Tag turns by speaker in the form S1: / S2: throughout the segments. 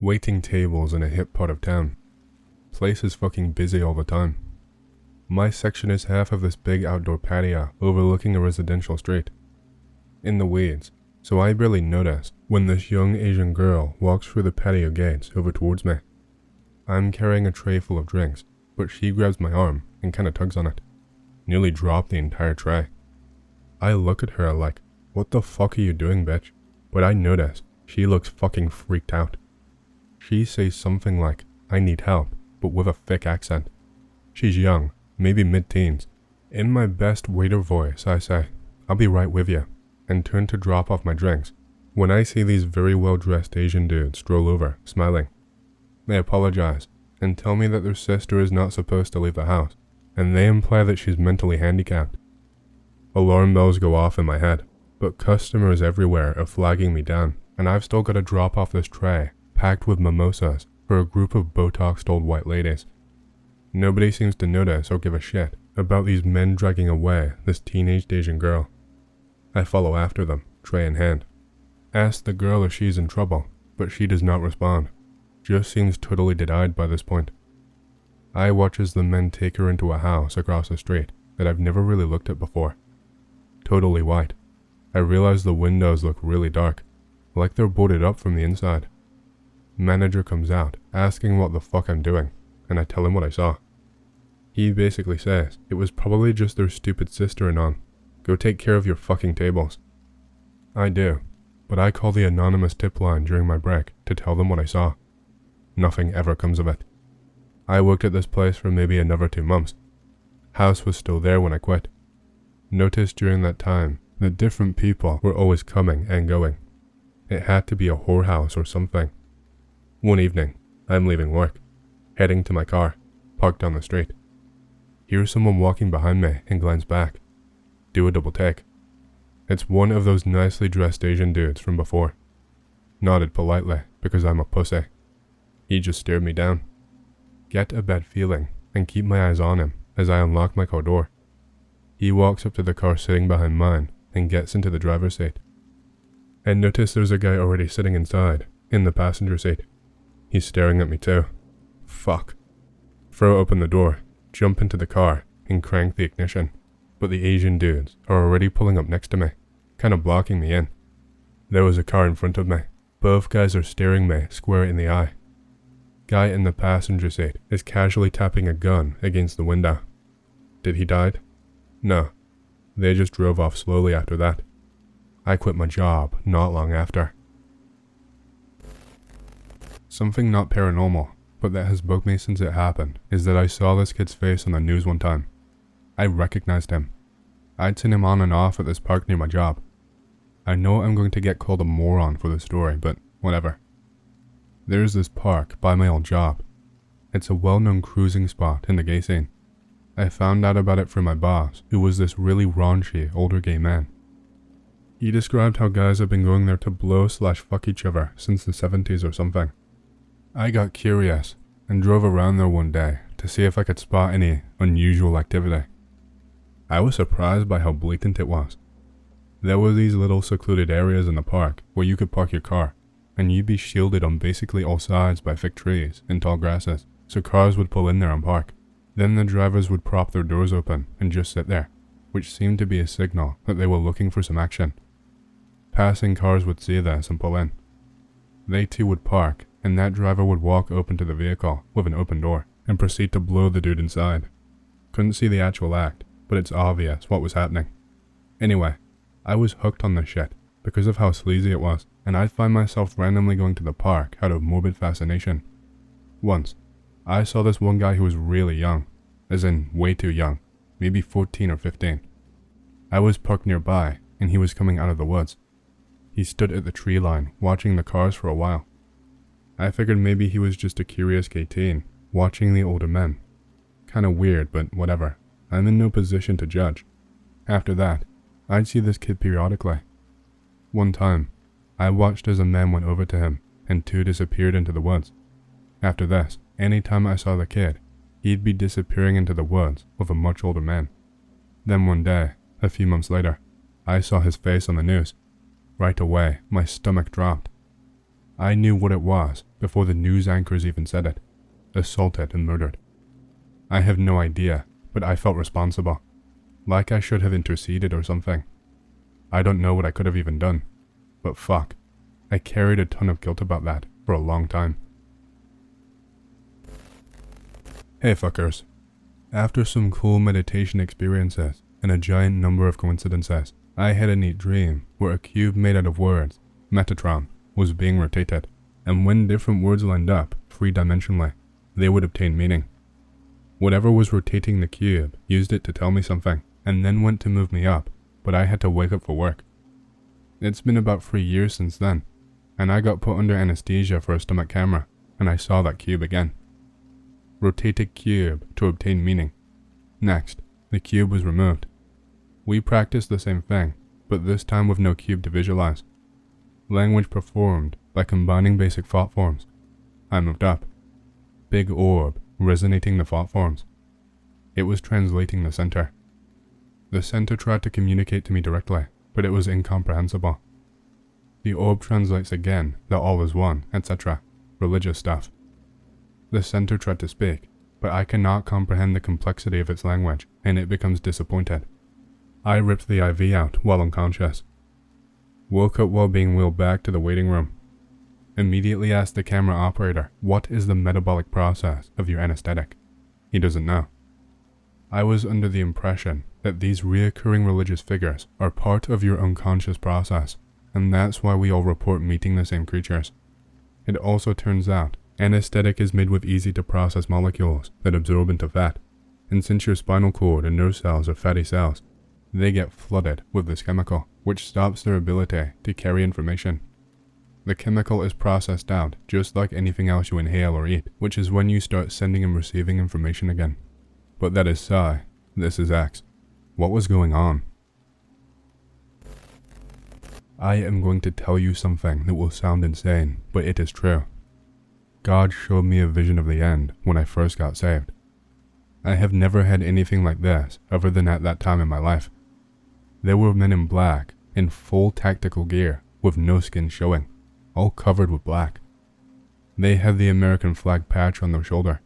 S1: Waiting tables in a hip part of town. Place is fucking busy all the time. My section is half of this big outdoor patio overlooking a residential street. In the weeds, so I barely notice when this young Asian girl walks through the patio gates over towards me. I'm carrying a tray full of drinks, but she grabs my arm and kinda tugs on it. Nearly dropped the entire tray. I look at her like, what the fuck are you doing, bitch? But I notice she looks fucking freaked out. She says something like, I need help, but with a thick accent. She's young, maybe mid-teens. In my best waiter voice, I say, I'll be right with you, and turn to drop off my drinks, when I see these very well-dressed Asian dudes stroll over, smiling. They apologize, and tell me that their sister is not supposed to leave the house, and they imply that she's mentally handicapped. Alarm bells go off in my head, but customers everywhere are flagging me down, and I've still got to drop off this tray, packed with mimosas, for a group of Botoxed old white ladies. Nobody seems to notice or give a shit about these men dragging away this teenaged Asian girl. I follow after them, tray in hand. Ask the girl if she's in trouble, but she does not respond. Just seems totally dead-eyed by this point. I watch as the men take her into a house across the street that I've never really looked at before. Totally white. I realize the windows look really dark, like they're boarded up from the inside. Manager comes out, asking what the fuck I'm doing, and I tell him what I saw. He basically says it was probably just their stupid sister-in-law. Go take care of your fucking tables. I do, but I call the anonymous tip line during my break to tell them what I saw. Nothing ever comes of it. I worked at this place for maybe another 2 months. House was still there when I quit. Noticed during that time that different people were always coming and going. It had to be a whorehouse or something. One evening, I'm leaving work, heading to my car, parked down the street. Hear someone walking behind me and glance back. Do a double take. It's one of those nicely dressed Asian dudes from before. Nodded politely because I'm a pussy. He just stared me down. Get a bad feeling and keep my eyes on him as I unlock my car door. He walks up to the car sitting behind mine and gets into the driver's seat. I notice there's a guy already sitting inside, in the passenger seat. He's staring at me too. Fuck. Throw open the door, jump into the car, and crank the ignition. But the Asian dudes are already pulling up next to me, kinda blocking me in. There was a car in front of me. Both guys are staring me square in the eye. Guy in the passenger seat is casually tapping a gun against the window. Did he die? No. They just drove off slowly after that. I quit my job not long after. Something not paranormal, but that has bugged me since it happened, is that I saw this kid's face on the news one time. I recognized him. I'd seen him on and off at this park near my job. I know I'm going to get called a moron for this story, but whatever. There's this park by my old job. It's a well-known cruising spot in the gay scene. I found out about it from my boss, who was this really raunchy older gay man. He described how guys have been going there to blow/fuck each other since the 70s or something. I got curious and drove around there one day to see if I could spot any unusual activity. I was surprised by how blatant it was. There were these little secluded areas in the park where you could park your car, and you'd be shielded on basically all sides by thick trees and tall grasses, so cars would pull in there and park. Then the drivers would prop their doors open and just sit there, which seemed to be a signal that they were looking for some action. Passing cars would see this and pull in. They too would park, and that driver would walk open to the vehicle with an open door and proceed to blow the dude inside. Couldn't see the actual act, but it's obvious what was happening. Anyway, I was hooked on this shit because of how sleazy it was, and I'd find myself randomly going to the park out of morbid fascination. Once, I saw this one guy who was really young, as in way too young, maybe 14 or 15. I was parked nearby, and he was coming out of the woods. He stood at the tree line, watching the cars for a while. I figured maybe he was just a curious gay teen, watching the older men. Kinda weird, but whatever. I'm in no position to judge. After that, I'd see this kid periodically. One time, I watched as a man went over to him, and two disappeared into the woods. After this, any time I saw the kid, he'd be disappearing into the woods with a much older man. Then one day, a few months later, I saw his face on the news. Right away, my stomach dropped. I knew what it was before the news anchors even said it. Assaulted and murdered. I have no idea, but I felt responsible. Like I should have interceded or something. I don't know what I could have even done. But fuck, I carried a ton of guilt about that for a long time. Hey fuckers. After some cool meditation experiences and a giant number of coincidences, I had a neat dream where a cube made out of words, Metatron, was being rotated, and when different words lined up, three-dimensionally, they would obtain meaning. Whatever was rotating the cube used it to tell me something, and then went to move me up, but I had to wake up for work. It's been about 3 years since then, and I got put under anesthesia for a stomach camera, and I saw that cube again. Rotated cube to obtain meaning. Next, the cube was removed. We practiced the same thing, but this time with no cube to visualize. Language performed by combining basic thought forms. I moved up. Big orb resonating the thought forms. It was translating the center. The center tried to communicate to me directly, but it was incomprehensible. The orb translates again that all is one, etc. Religious stuff. The center tried to speak, but I cannot comprehend the complexity of its language, and it becomes disappointed. I ripped the IV out while unconscious. Woke up while being wheeled back to the waiting room. Immediately asked the camera operator, what is the metabolic process of your anesthetic? He doesn't know. I was under the impression that these reoccurring religious figures are part of your unconscious process, and that's why we all report meeting the same creatures. It also turns out anesthetic is made with easy-to-process molecules that absorb into fat, and since your spinal cord and nerve cells are fatty cells, they get flooded with this chemical, which stops their ability to carry information. The chemical is processed out just like anything else you inhale or eat, which is when you start sending and receiving information again. But that is Psi, this is X. What was going on? I am going to tell you something that will sound insane, but it is true. God showed me a vision of the end when I first got saved. I have never had anything like this other than at that time in my life. There were men in black, in full tactical gear, with no skin showing, all covered with black. They had the American flag patch on their shoulder.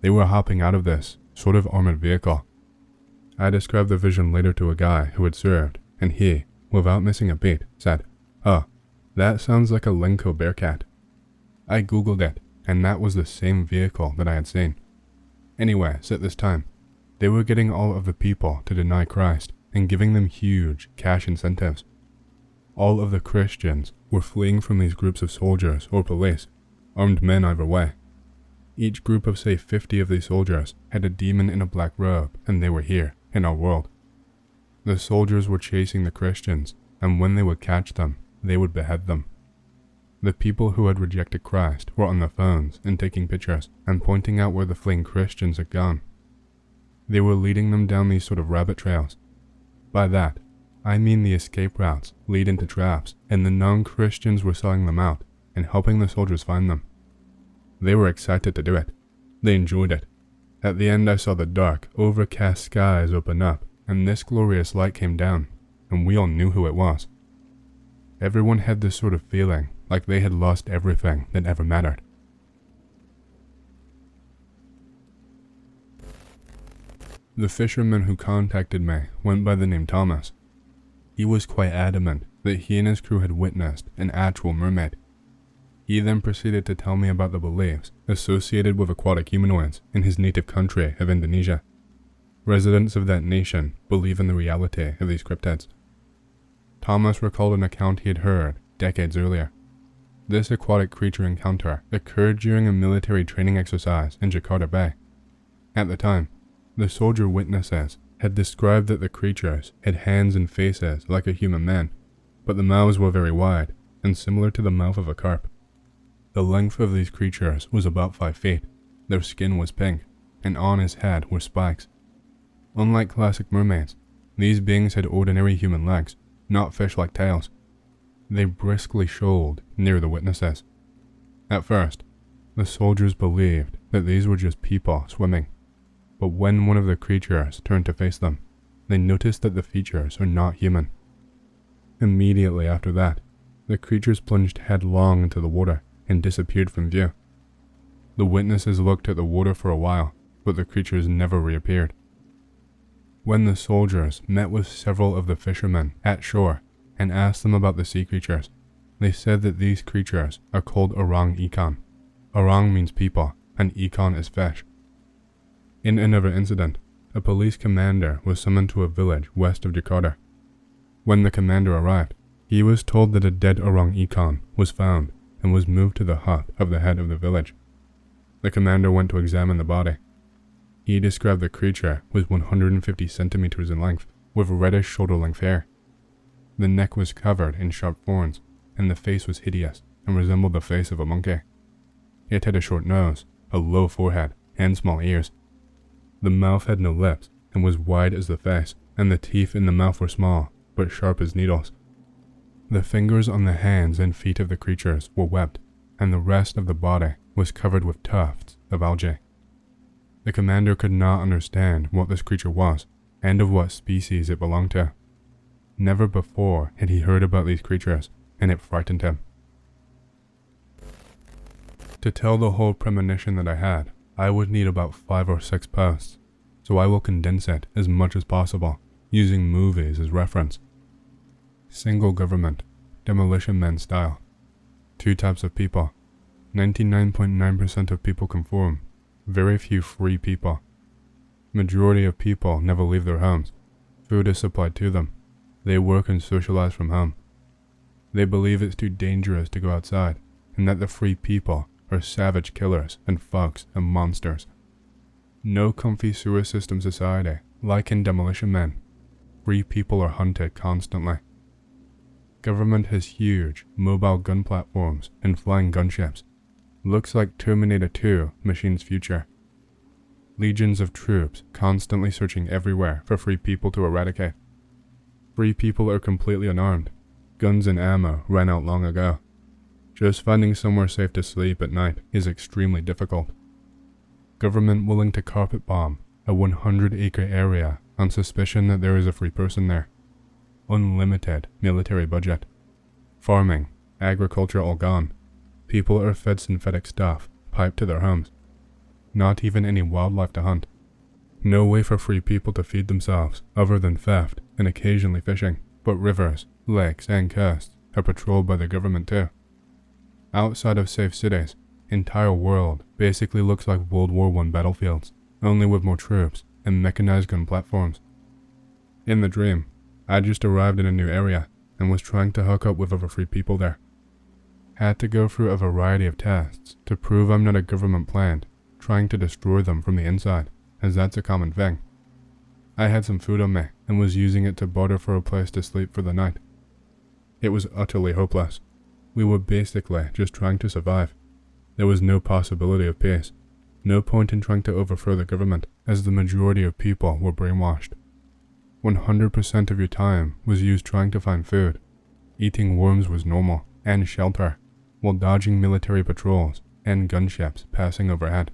S1: They were hopping out of this sort of armored vehicle. I described the vision later to a guy who had served, and he, without missing a beat, said, "Oh, that sounds like a Lenko Bearcat." I googled it, and that was the same vehicle that I had seen. Anyways, at this time, they were getting all of the people to deny Christ and giving them huge cash incentives. All of the Christians were fleeing from these groups of soldiers or police, armed men either way. Each group of say 50 of these soldiers had a demon in a black robe, and they were here, in our world. The soldiers were chasing the Christians, and when they would catch them, they would behead them. The people who had rejected Christ were on their phones and taking pictures and pointing out where the fleeing Christians had gone. They were leading them down these sort of rabbit trails. By that, I mean the escape routes lead into traps, and the non-Christians were selling them out and helping the soldiers find them. They were excited to do it. They enjoyed it. At the end I saw the dark, overcast skies open up, and this glorious light came down, and we all knew who it was. Everyone had this sort of feeling like they had lost everything that ever mattered. The fisherman who contacted me went by the name Thomas. He was quite adamant that he and his crew had witnessed an actual mermaid. He then proceeded to tell me about the beliefs associated with aquatic humanoids in his native country of Indonesia. Residents of that nation believe in the reality of these cryptids. Thomas recalled an account he had heard decades earlier. This aquatic creature encounter occurred during a military training exercise in Jakarta Bay. At the time, the soldier witnesses had described that the creatures had hands and faces like a human man, but the mouths were very wide and similar to the mouth of a carp. The length of these creatures was about 5 feet, their skin was pink, and on his head were spikes. Unlike classic mermaids, these beings had ordinary human legs, not fish-like tails. They briskly shoaled near the witnesses. At first, the soldiers believed that these were just people swimming, but when one of the creatures turned to face them, they noticed that the features are not human. Immediately after that, the creatures plunged headlong into the water and disappeared from view. The witnesses looked at the water for a while, but the creatures never reappeared. When the soldiers met with several of the fishermen at shore and asked them about the sea creatures, they said that these creatures are called orang ikan. Orang means people, and ikan is fish. In another incident, a police commander was summoned to a village west of Jakarta. When the commander arrived, he was told that a dead orang ikan was found and was moved to the hut of the head of the village. The commander went to examine the body. He described the creature was 150 centimeters in length, with reddish shoulder-length hair. The neck was covered in sharp thorns, and the face was hideous and resembled the face of a monkey. It had a short nose, a low forehead, and small ears. The mouth had no lips and was wide as the face, and the teeth in the mouth were small, but sharp as needles. The fingers on the hands and feet of the creatures were webbed, and the rest of the body was covered with tufts of algae. The commander could not understand what this creature was, and of what species it belonged to. Never before had he heard about these creatures, and it frightened him. To tell the whole premonition that I had, I would need about 5 or 6 posts, so I will condense it as much as possible, using movies as reference. Single government, demolition man style. 2 types of people. 99.9% of people conform. Very few free people. Majority of people never leave their homes. Food is supplied to them. They work and socialize from home. They believe it's too dangerous to go outside, and that the free people are savage killers and thugs and monsters. No comfy sewer system society, like in Demolition Man. Free people are hunted constantly. Government has huge, mobile gun platforms and flying gunships. Looks like Terminator 2, Machine's future. Legions of troops constantly searching everywhere for free people to eradicate. Free people are completely unarmed. Guns and ammo ran out long ago. Just finding somewhere safe to sleep at night is extremely difficult. Government willing to carpet bomb a 100-acre area on suspicion that there is a free person there. Unlimited military budget. Farming, agriculture all gone. People are fed synthetic stuff, piped to their homes. Not even any wildlife to hunt. No way for free people to feed themselves other than theft and occasionally fishing, but rivers, lakes, and coasts are patrolled by the government too. Outside of safe cities, entire world basically looks like World War I battlefields, only with more troops and mechanized gun platforms. In the dream, I just arrived in a new area and was trying to hook up with other free people there. Had to go through a variety of tests to prove I'm not a government plant trying to destroy them from the inside, as that's a common thing. I had some food on me and was using it to barter for a place to sleep for the night. It was utterly hopeless. We were basically just trying to survive. There was no possibility of peace. No point in trying to overthrow the government, as the majority of people were brainwashed. 100% of your time was used trying to find food. Eating worms was normal, and shelter, while dodging military patrols and gunships passing overhead.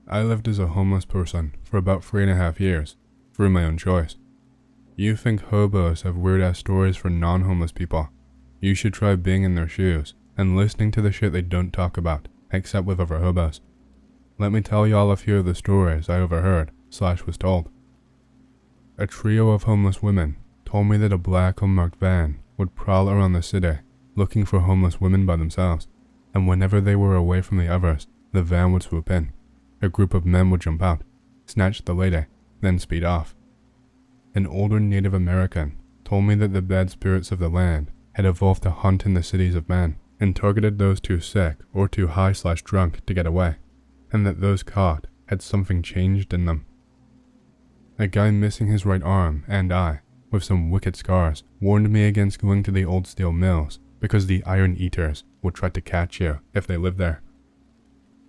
S1: I lived as a homeless person for about 3.5 years, through my own choice. You think hobos have weird-ass stories for non-homeless people. You should try being in their shoes and listening to the shit they don't talk about, except with other hobos. Let me tell y'all a few of the stories I overheard / was told. A trio of homeless women told me that a black unmarked van would prowl around the city looking for homeless women by themselves, and whenever they were away from the others, the van would swoop in. A group of men would jump out, snatch the lady, then speed off. An older Native American told me that the bad spirits of the land had evolved to hunt in the cities of man and targeted those too sick or too high/drunk to get away, and that those caught had something changed in them. A guy missing his right arm and eye, with some wicked scars, warned me against going to the old steel mills because the iron eaters would try to catch you if they lived there.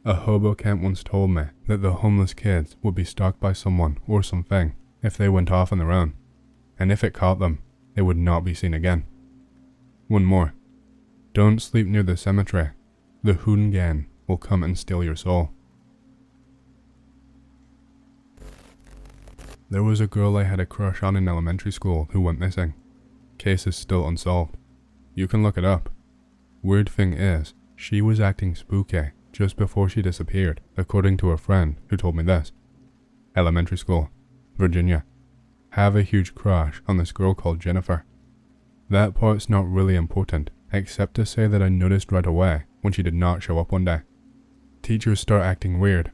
S1: A hobo camp once told me that the homeless kids would be stalked by someone or something if they went off on their own, and if it caught them, they would not be seen again. One more. Don't sleep near the cemetery. The hooligan will come and steal your soul. There was a girl I had a crush on in elementary school who went missing. case is still unsolved. You can look it up. Weird thing is, she was acting spooky just before she disappeared, according to a friend who told me this. Elementary school, Virginia. Have a huge crush on this girl called Jennifer. That part's not really important, except to say that I noticed right away when she did not show up one day. Teachers start acting weird.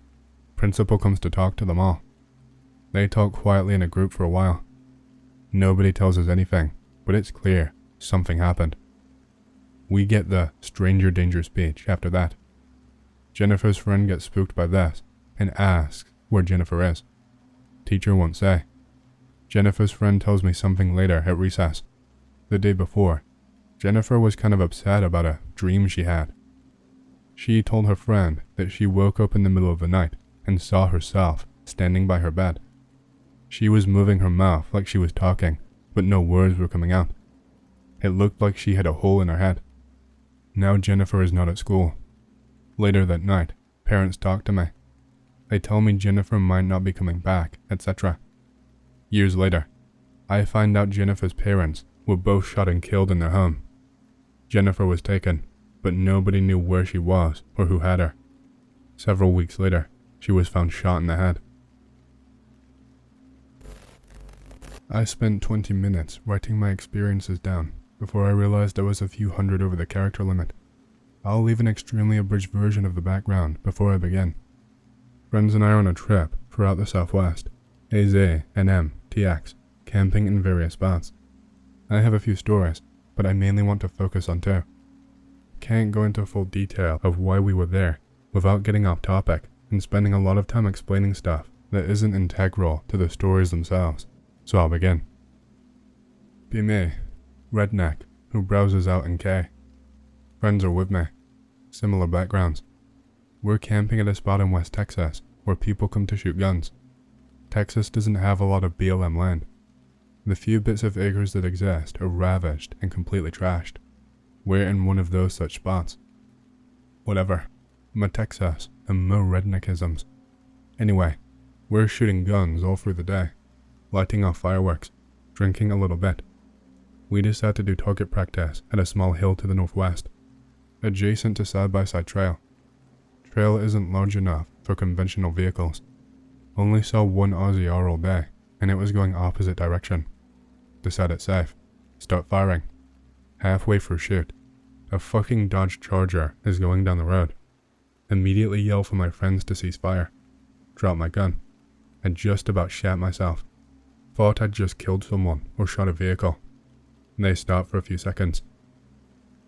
S1: Principal comes to talk to them all. They talk quietly in a group for a while. Nobody tells us anything, but it's clear something happened. We get the stranger danger speech after that. Jennifer's friend gets spooked by this and asks where Jennifer is. Teacher won't say. Jennifer's friend tells me something later at recess. The day before, Jennifer was kind of upset about a dream she had. She told her friend that she woke up in the middle of the night and saw herself standing by her bed. She was moving her mouth like she was talking, but no words were coming out. It looked like she had a hole in her head. Now Jennifer is not at school. Later that night, parents talk to me. They tell me Jennifer might not be coming back, etc. Years later, I find out Jennifer's parents were both shot and killed in their home. Jennifer was taken, but nobody knew where she was or who had her. Several weeks later, she was found shot in the head. I spent 20 minutes writing my experiences down before I realized I was a few hundred over the character limit. I'll leave an extremely abridged version of the background before I begin. Friends and I are on a trip throughout the Southwest, AZ, NM, TX, camping in various spots. I have a few stories, but I mainly want to focus on two. Can't go into full detail of why we were there without getting off topic and spending a lot of time explaining stuff that isn't integral to the stories themselves, so I'll begin. Be me, redneck, who browses out in K. Friends are with me, similar backgrounds. We're camping at a spot in West Texas where people come to shoot guns. Texas doesn't have a lot of BLM land. The few bits of acres that exist are ravaged and completely trashed. We're in one of those such spots. Whatever. Ma Texas and mo redneckisms. Anyway, we're shooting guns all through the day, lighting off fireworks, drinking a little bit. We decide to do target practice at a small hill to the northwest, adjacent to side-by-side trail. Trail isn't large enough for conventional vehicles. Only saw one RZR all day, and it was going opposite direction. Decide it's safe. Start firing. Halfway through shoot, a fucking Dodge Charger is going down the road. Immediately yell for my friends to cease fire. Drop my gun. I just about shat myself. Thought I'd just killed someone or shot a vehicle. They stop for a few seconds.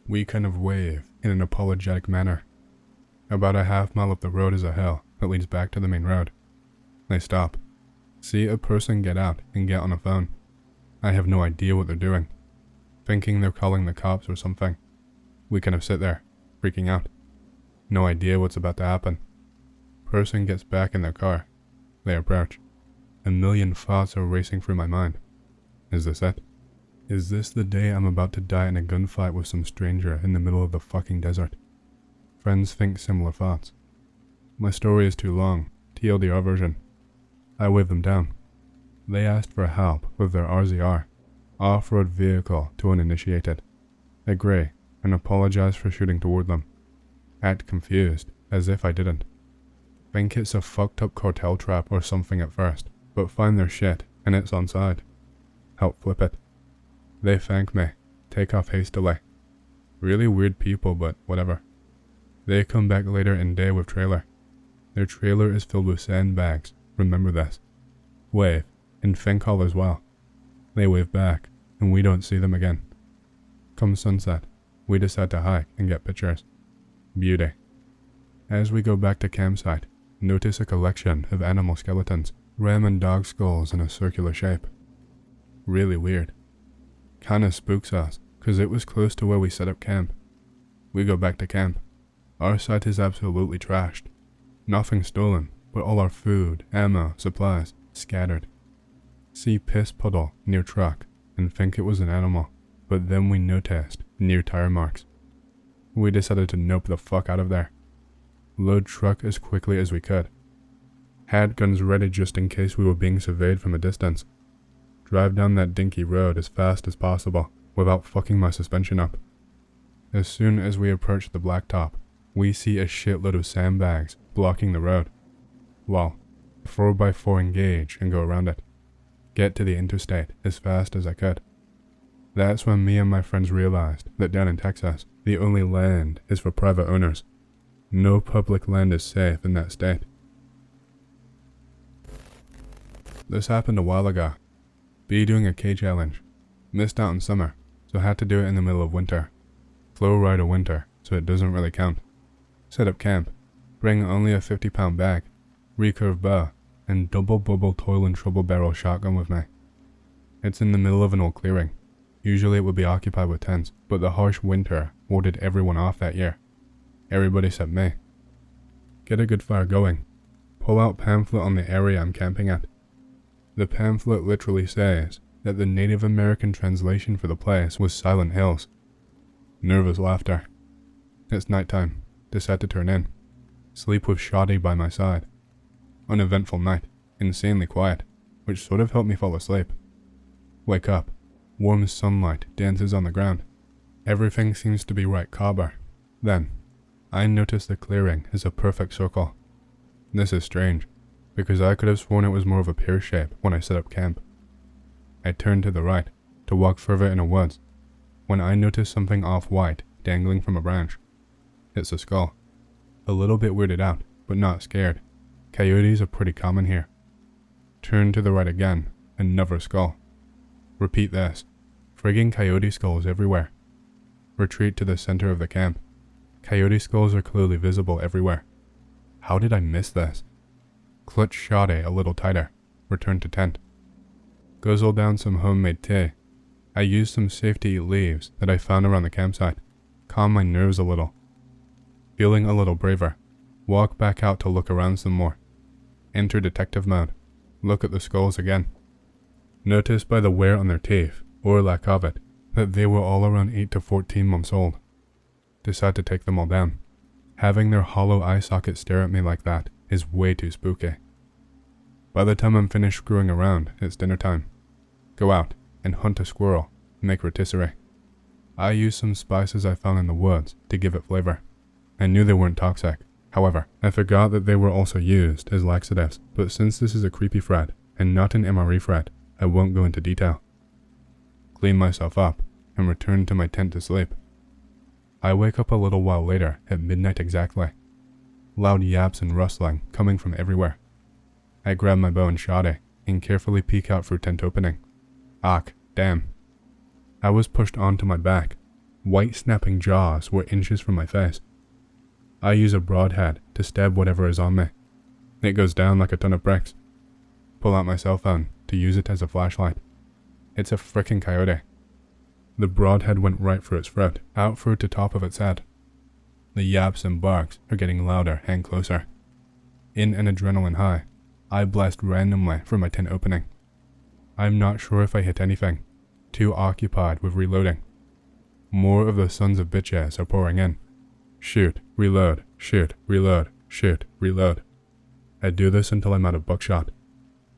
S1: We kind of wave in an apologetic manner. About a half mile up the road is a hill that leads back to the main road. They stop. See a person get out and get on a phone. I have no idea what they're doing. Thinking they're calling the cops or something. We kind of sit there, freaking out. No idea what's about to happen. Person gets back in their car. They approach. A million thoughts are racing through my mind. Is this it? Is this the day I'm about to die in a gunfight with some stranger in the middle of the fucking desert? Friends think similar thoughts. My story is too long, TLDR version. I wave them down. They asked for help with their RZR, off-road vehicle to uninitiated. Agree and apologize for shooting toward them. Act confused, as if I didn't. Think it's a fucked up cartel trap or something at first, but find their shit and it's on side. Help flip it. They thank me, take off hastily. Really weird people, but whatever. They come back later in day with trailer. Their trailer is filled with sandbags, remember this. Wave, and think all as well. They wave back, and we don't see them again. Come sunset, we decide to hike and get pictures. Beauty. As we go back to campsite, notice a collection of animal skeletons, ram and dog skulls in a circular shape. Really weird. Kinda spooks us, cause it was close to where we set up camp. We go back to camp. Our site is absolutely trashed. Nothing stolen, but all our food, ammo, supplies, scattered. See piss puddle near truck and think it was an animal, but then we noticed near tire marks. We decided to nope the fuck out of there. Load truck as quickly as we could. Had guns ready just in case we were being surveyed from a distance. Drive down that dinky road as fast as possible without fucking my suspension up. As soon as we approach the blacktop, we see a shitload of sandbags blocking the road. Well, 4x4 engage and go around it. Get to the interstate as fast as I could. That's when me and my friends realized that down in Texas, the only land is for private owners. No public land is safe in that state. This happened a while ago. Be doing a K challenge. Missed out in summer, so had to do it in the middle of winter. Flow ride of winter, so it doesn't really count. Set up camp. Bring only a 50-pound bag, recurve bow, and double bubble toil and trouble barrel shotgun with me. It's in the middle of an old clearing. Usually it would be occupied with tents, but the harsh winter warded everyone off that year. Everybody except me. Get a good fire going. Pull out pamphlet on the area I'm camping at. The pamphlet literally says that the Native American translation for the place was Silent Hills. Nervous laughter. It's nighttime. Decide to turn in. Sleep with Shoddy by my side. Uneventful night. Insanely quiet, which sort of helped me fall asleep. Wake up. Warm sunlight dances on the ground. Everything seems to be right cobber. Then, I notice the clearing is a perfect circle. This is strange, because I could have sworn it was more of a pear shape when I set up camp. I turned to the right, to walk further in the woods, when I noticed something off-white dangling from a branch. It's a skull. A little bit weirded out, but not scared. Coyotes are pretty common here. Turn to the right again, another skull. Repeat this. Frigging coyote skulls everywhere. Retreat to the center of the camp. Coyote skulls are clearly visible everywhere. How did I miss this? Clutch Shoddy a little tighter. Return to tent. Guzzle down some homemade tea. I used some safety leaves that I found around the campsite. Calm my nerves a little. Feeling a little braver. Walk back out to look around some more. Enter detective mode. Look at the skulls again. Notice by the wear on their teeth, or lack of it, that they were all around 8 to 14 months old. Decide to take them all down. Having their hollow eye socket stare at me like that is way too spooky. By the time I'm finished screwing around, it's dinner time. Go out and hunt a squirrel, make rotisserie. I used some spices I found in the woods to give it flavor. I knew they weren't toxic. However, I forgot that they were also used as laxatives, but since this is a creepy thread and not an MRE thread, I won't go into detail. Clean myself up and return to my tent to sleep. I wake up a little while later at midnight exactly. Loud yaps and rustling coming from everywhere. I grab my bow and Shoddy and carefully peek out through tent opening. Ach, damn. I was pushed onto my back. White snapping jaws were inches from my face. I use a broadhead to stab whatever is on me. It goes down like a ton of bricks. Pull out my cell phone to use it as a flashlight. It's a frickin' coyote. The broadhead went right through its throat, out through the top of its head. The yaps and barks are getting louder and closer. In an adrenaline high, I blast randomly from my tent opening. I'm not sure if I hit anything, too occupied with reloading. More of the sons of bitches are pouring in. Shoot, reload, shoot, reload, shoot, reload. I do this until I'm out of buckshot.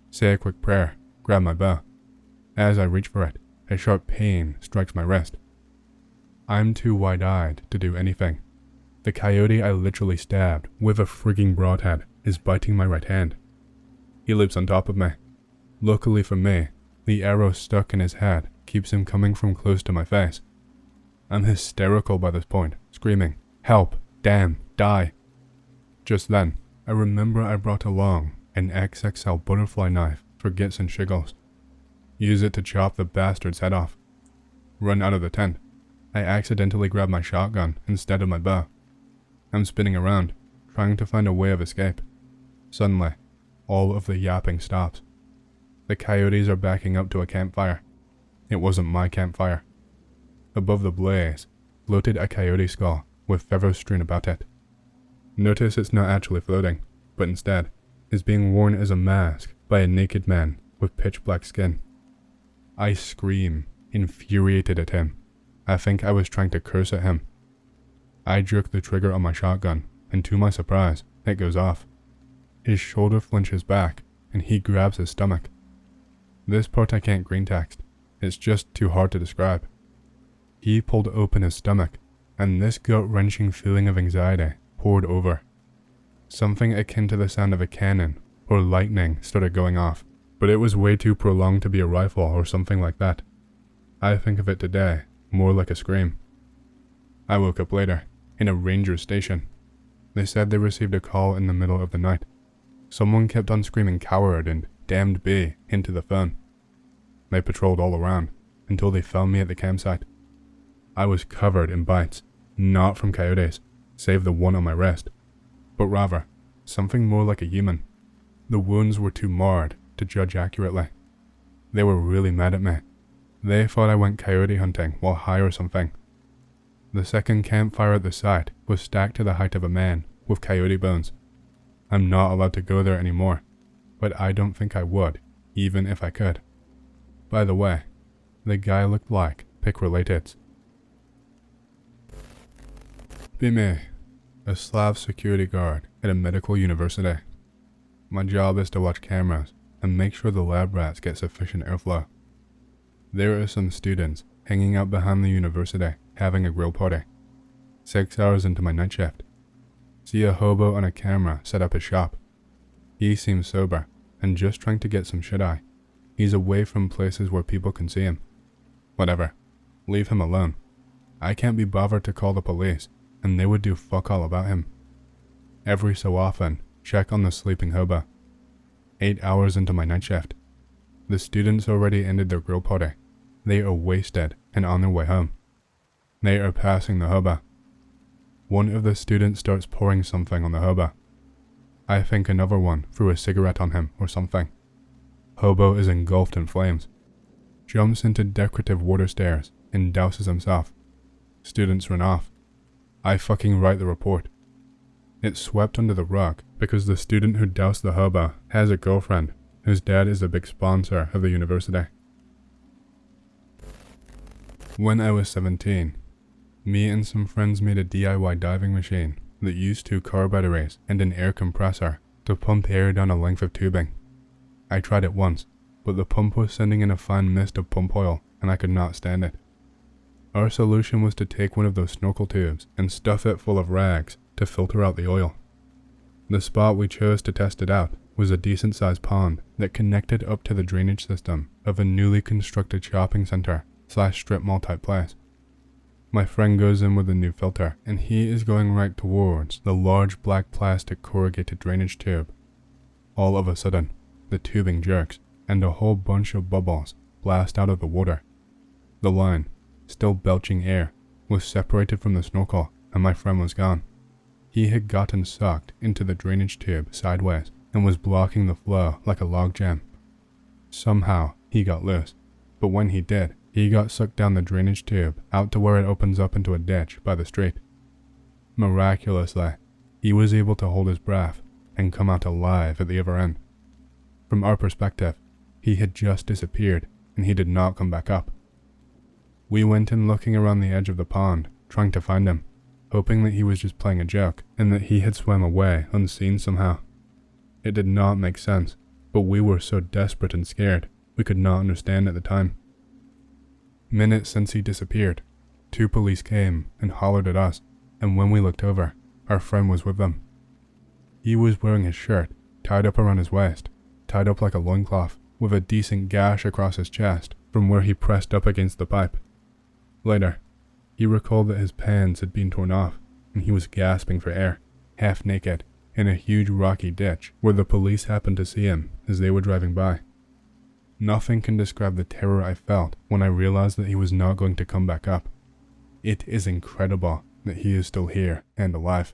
S1: Say a quick prayer, grab my bow. As I reach for it, a sharp pain strikes my wrist. I'm too wide-eyed to do anything. The coyote I literally stabbed with a frigging broadhead is biting my right hand. He leaps on top of me. Luckily for me, the arrow stuck in his head keeps him coming from close to my face. I'm hysterical by this point, screaming, "Help! Damn! Die!" Just then, I remember I brought along an XXL butterfly knife for gits and shiggles. Use it to chop the bastard's head off. Run out of the tent. I accidentally grab my shotgun instead of my bow. I'm spinning around, trying to find a way of escape. Suddenly, all of the yapping stops. The coyotes are backing up to a campfire. It wasn't my campfire. Above the blaze, floated a coyote skull with feathers strewn about it. Notice it's not actually floating, but instead is being worn as a mask by a naked man with pitch black skin. I scream, infuriated at him. I think I was trying to curse at him. I jerk the trigger on my shotgun, and to my surprise, it goes off. His shoulder flinches back, and he grabs his stomach. This part I can't greentext. It's just too hard to describe. He pulled open his stomach, and this gut-wrenching feeling of anxiety poured over. Something akin to the sound of a cannon or lightning started going off, but it was way too prolonged to be a rifle or something like that. I think of it today more like a scream. I woke up later, in a ranger station. They said they received a call in the middle of the night. Someone kept on screaming "coward" and "damned B" into the phone. They patrolled all around until they found me at the campsite. I was covered in bites, not from coyotes, save the one on my wrist, but rather something more like a human. The wounds were too marred to judge accurately. They were really mad at me. They thought I went coyote hunting while high or something. The second campfire at the site was stacked to the height of a man with coyote bones. I'm not allowed to go there anymore, but I don't think I would, even if I could. By the way, the guy looked like pic-related. Be me, a Slav security guard at a medical university. My job is to watch cameras and make sure the lab rats get sufficient airflow. There are some students hanging out behind the university having a grill party. 6 hours into my night shift. See a hobo on a camera set up his shop. He seems sober and just trying to get some shut-eye. He's away from places where people can see him. Whatever. Leave him alone. I can't be bothered to call the police, and they would do fuck all about him. Every so often, check on the sleeping hobo. 8 hours into my night shift. The students already ended their grill party. They are wasted and on their way home. They are passing the hobo. One of the students starts pouring something on the hobo. I think another one threw a cigarette on him or something. Hobo is engulfed in flames. Jumps into decorative water stairs and douses himself. Students run off. I fucking write the report. It's swept under the rug because the student who doused the hobo has a girlfriend whose dad is a big sponsor of the university. When I was 17, me and some friends made a DIY diving machine that used 2 car batteries and an air compressor to pump air down a length of tubing. I tried it once, but the pump was sending in a fine mist of pump oil and I could not stand it. Our solution was to take one of those snorkel tubes and stuff it full of rags to filter out the oil. The spot we chose to test it out was a decent sized pond that connected up to the drainage system of a newly constructed shopping center / strip mall type place. My friend goes in with a new filter and he is going right towards the large black plastic corrugated drainage tube. All of a sudden, the tubing jerks and a whole bunch of bubbles blast out of the water. The line, still belching air, was separated from the snorkel and my friend was gone. He had gotten sucked into the drainage tube sideways and was blocking the flow like a logjam. Somehow he got loose, but when he did, he got sucked down the drainage tube out to where it opens up into a ditch by the street. Miraculously, he was able to hold his breath and come out alive at the other end. From our perspective, he had just disappeared and he did not come back up. We went in looking around the edge of the pond, trying to find him, hoping that he was just playing a joke and that he had swam away unseen somehow. It did not make sense, but we were so desperate and scared, we could not understand at the time. Minutes since he disappeared, 2 police came and hollered at us, and when we looked over, our friend was with them. He was wearing his shirt tied up around his waist, tied up like a loincloth, with a decent gash across his chest from where he pressed up against the pipe. Later, he recalled that his pants had been torn off, and he was gasping for air, half naked, in a huge rocky ditch where the police happened to see him as they were driving by. Nothing can describe the terror I felt when I realized that he was not going to come back up. It is incredible that he is still here and alive.